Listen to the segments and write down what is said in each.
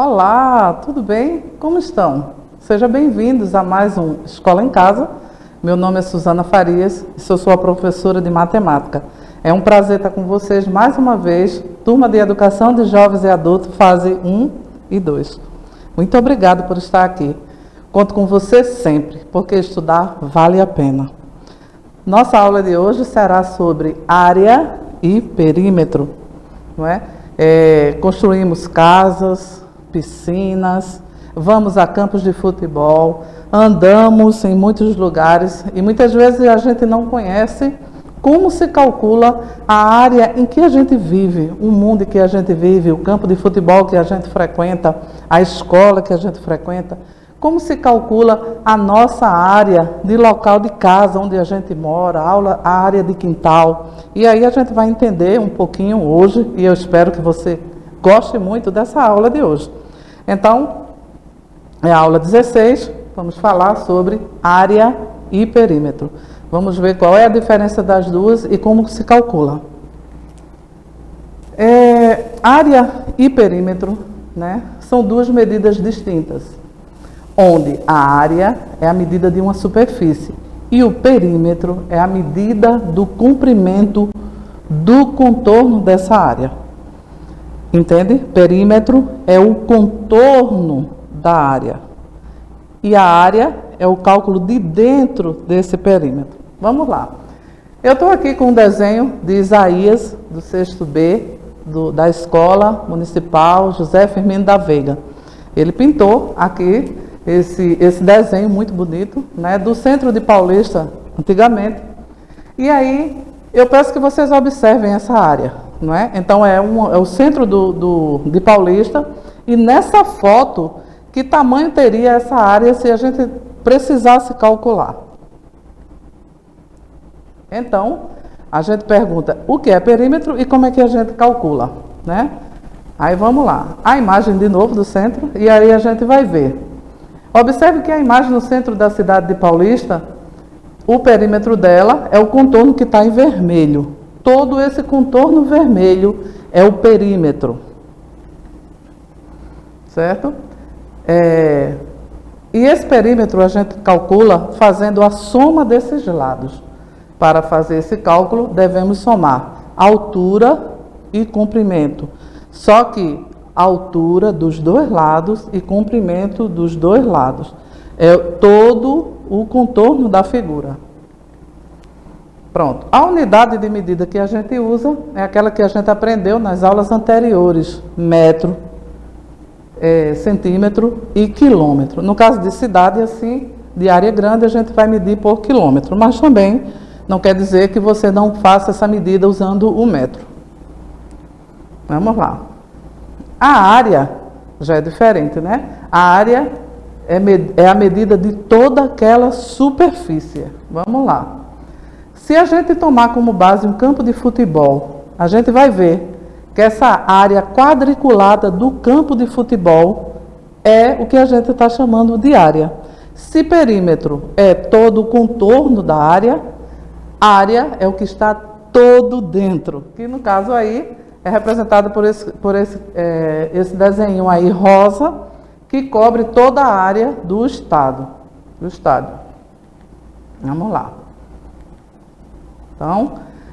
Olá, tudo bem? Como estão? Sejam bem-vindos a mais um Escola em Casa. Meu nome é Suzana Farias e sou a professora de matemática. É um prazer estar com vocês mais uma vez, turma de Educação de Jovens e Adultos, fase 1 e 2. Muito obrigada por estar aqui. Conto com você sempre, porque estudar vale a pena. Nossa aula de hoje será sobre área e perímetro, não é? Construímos casas, piscinas, vamos a campos de futebol, andamos em muitos lugares e muitas vezes a gente não conhece como se calcula a área em que a gente vive, o mundo em que a gente vive, o campo de futebol que a gente frequenta, a escola que a gente frequenta. Como se calcula a nossa área de local de casa, onde a gente mora, a área de quintal. E aí a gente vai entender um pouquinho hoje, e eu espero que você goste muito dessa aula de hoje. Então, é a aula 16, vamos falar sobre área e perímetro. Vamos ver qual é a diferença das duas e como se calcula. Área e perímetro, né, são duas medidas distintas, onde a área é a medida de uma superfície e o perímetro é a medida do comprimento do contorno dessa área. Entende? Perímetro é o contorno da área e a área é o cálculo de dentro desse perímetro. Vamos lá. Eu estou aqui com um desenho de Isaías, do 6º B, da Escola Municipal José Firmino da Veiga. Ele pintou aqui esse desenho muito bonito, né, do centro de Paulista, antigamente. E aí, eu peço que vocês observem essa área, não é? Então, é o centro de Paulista, e nessa foto, que tamanho teria essa área se a gente precisasse calcular? Então, a gente pergunta o que é perímetro e como é que a gente calcula, né? Aí, vamos lá. A imagem de novo do centro, e aí a gente vai ver. Observe que a imagem no centro da cidade de Paulista, o perímetro dela é o contorno que está em vermelho. Todo esse contorno vermelho é o perímetro. Certo? E esse perímetro a gente calcula fazendo a soma desses lados. Para fazer esse cálculo, devemos somar altura e comprimento. Só que altura dos dois lados e comprimento dos dois lados. É todo o contorno da figura. Pronto. A unidade de medida que a gente usa é aquela que a gente aprendeu nas aulas anteriores. Metro, centímetro e quilômetro. No caso de cidade, assim, de área grande, a gente vai medir por quilômetro. Mas também não quer dizer que você não faça essa medida usando o metro. Vamos lá. A área já é diferente, né? A área é a medida de toda aquela superfície. Vamos lá. Se a gente tomar como base um campo de futebol, a gente vai ver que essa área quadriculada do campo de futebol é o que a gente está chamando de área. Se perímetro é todo o contorno da área é o que está todo dentro, que no caso aí é representado por esse desenho aí rosa, que cobre toda a área do estádio. Vamos lá. Então,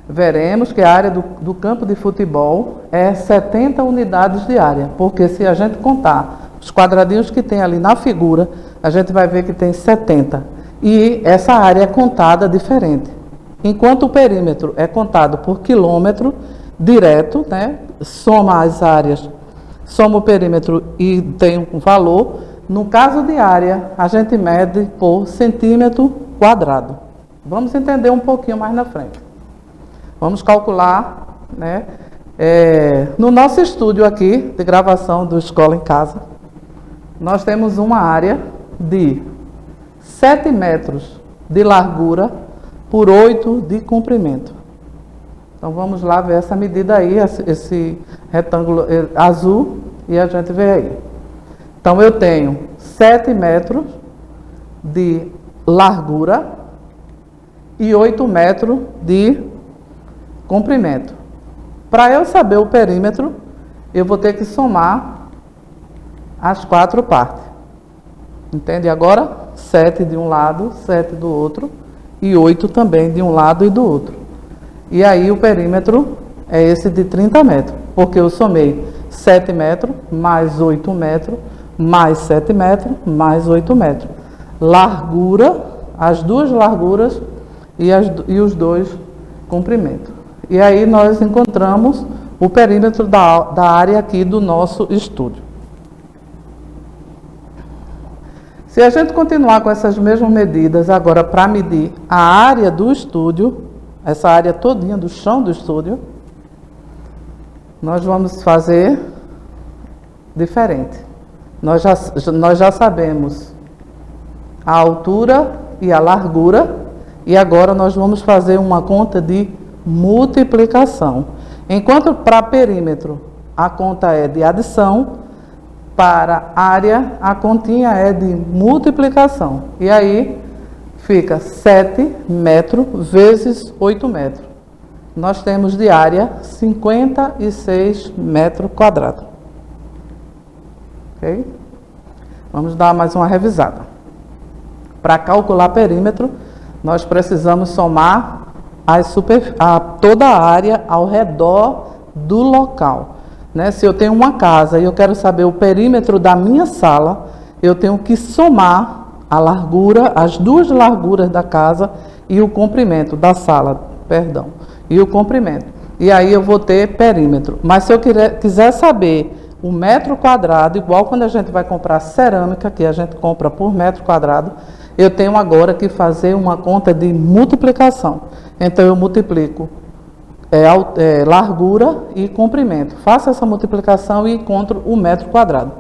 veremos que a área do campo de futebol é 70 unidades de área, porque se a gente contar os quadradinhos que tem ali na figura, a gente vai ver que tem 70. E essa área é contada diferente. Enquanto o perímetro é contado por quilômetro, direto, né? Soma as áreas, soma o perímetro e tem um valor. No caso de área, a gente mede por centímetro quadrado. Vamos entender um pouquinho mais na frente. Vamos calcular, né? No nosso estúdio aqui, de gravação do Escola em Casa, nós temos uma área de 7 metros de largura por 8 de comprimento. Então, vamos lá ver essa medida aí, esse retângulo azul, e a gente vê aí. Então, eu tenho 7 metros de largura e 8 metros de comprimento. Para eu saber o perímetro, eu vou ter que somar as 4 partes. Entende? Agora, 7 de um lado, 7 do outro, e 8 também de um lado e do outro. E aí o perímetro é esse de 30 metros, porque eu somei 7 metros, mais 8 metros, mais 7 metros, mais 8 metros. Largura, as duas larguras e os dois comprimentos. E aí nós encontramos o perímetro da área aqui do nosso estúdio. Se a gente continuar com essas mesmas medidas agora para medir a área do estúdio, essa área todinha do chão do estúdio, nós vamos fazer diferente. Nós já sabemos a altura e a largura, e agora nós vamos fazer uma conta de multiplicação. Enquanto para perímetro a conta é de adição, para área a continha é de multiplicação. E aí fica 7 metros vezes 8 metros. Nós temos de área 56 metros quadrados. Ok? Vamos dar mais uma revisada. Para calcular perímetro, nós precisamos somar toda a área ao redor do local. Né? Se eu tenho uma casa e eu quero saber o perímetro da minha sala, eu tenho que somar a largura, as duas larguras da casa e o comprimento da sala, perdão, e o comprimento. E aí eu vou ter perímetro. Mas se eu quiser saber o metro quadrado, igual quando a gente vai comprar cerâmica, que a gente compra por metro quadrado, eu tenho agora que fazer uma conta de multiplicação. Então eu multiplico largura e comprimento. Faço essa multiplicação e encontro o metro quadrado.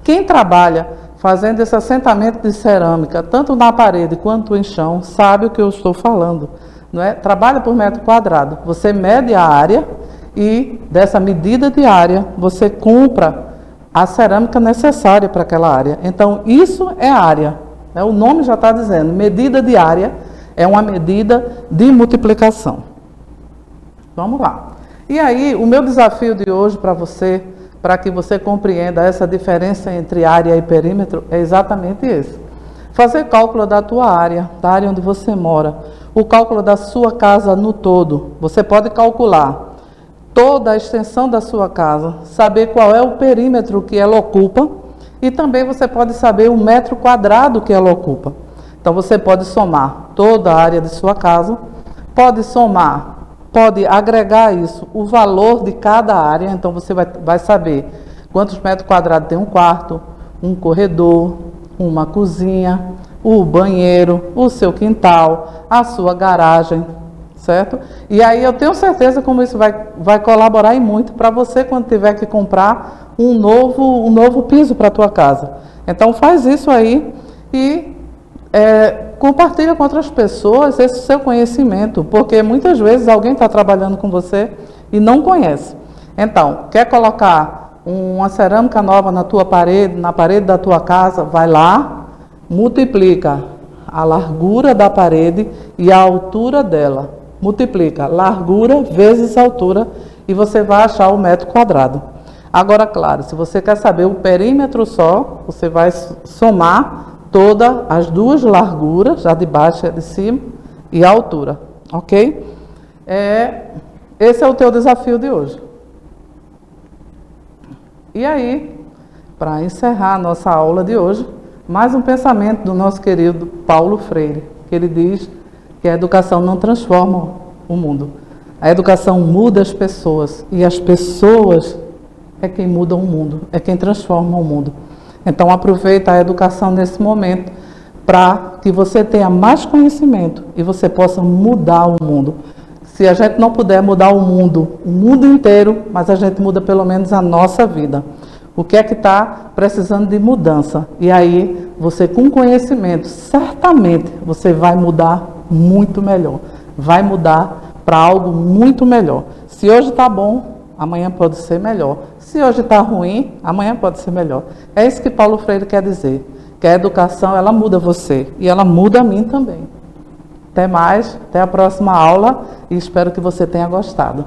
Quem trabalha fazendo esse assentamento de cerâmica, tanto na parede quanto em chão, sabe o que eu estou falando. Não é? Trabalha por metro quadrado. Você mede a área e dessa medida de área você compra a cerâmica necessária para aquela área. Então isso é área. O nome já está dizendo, medida de área é uma medida de multiplicação. Vamos lá. E aí, o meu desafio de hoje para você, para que você compreenda essa diferença entre área e perímetro, é exatamente esse. Fazer cálculo da tua área, da área onde você mora, o cálculo da sua casa no todo. Você pode calcular toda a extensão da sua casa, saber qual é o perímetro que ela ocupa, e também você pode saber o metro quadrado que ela ocupa. Então você pode somar toda a área de sua casa, pode agregar isso, o valor de cada área. Então você vai saber quantos metros quadrados tem um quarto, um corredor, uma cozinha, o banheiro, o seu quintal, a sua garagem, certo? E aí eu tenho certeza como isso vai colaborar e muito para você quando tiver que comprar um novo piso para a tua casa. Então faz isso aí e compartilha com outras pessoas esse seu conhecimento, porque muitas vezes alguém está trabalhando com você e não conhece. Então, quer colocar uma cerâmica nova na tua parede, na parede da tua casa, vai lá, multiplica a largura da parede e a altura dela. Multiplica largura vezes altura e você vai achar o metro quadrado. Agora, claro, se você quer saber o perímetro só, você vai somar todas as duas larguras, a de baixo e a de cima, e a altura, ok? Esse é o teu desafio de hoje. E aí, para encerrar a nossa aula de hoje, mais um pensamento do nosso querido Paulo Freire, que ele diz que a educação não transforma o mundo. A educação muda as pessoas, e as pessoas é quem muda o mundo, é quem transforma o mundo. Então aproveita a educação nesse momento para que você tenha mais conhecimento e você possa mudar o mundo. Se a gente não puder mudar o mundo inteiro, mas a gente muda pelo menos a nossa vida. O que é que está precisando de mudança? E aí, você com conhecimento, certamente você vai mudar muito melhor. Vai mudar para algo muito melhor. Se hoje está bom, amanhã pode ser melhor. Se hoje está ruim, amanhã pode ser melhor. É isso que Paulo Freire quer dizer. Que a educação, ela muda você. E ela muda a mim também. Até mais, até a próxima aula. E espero que você tenha gostado.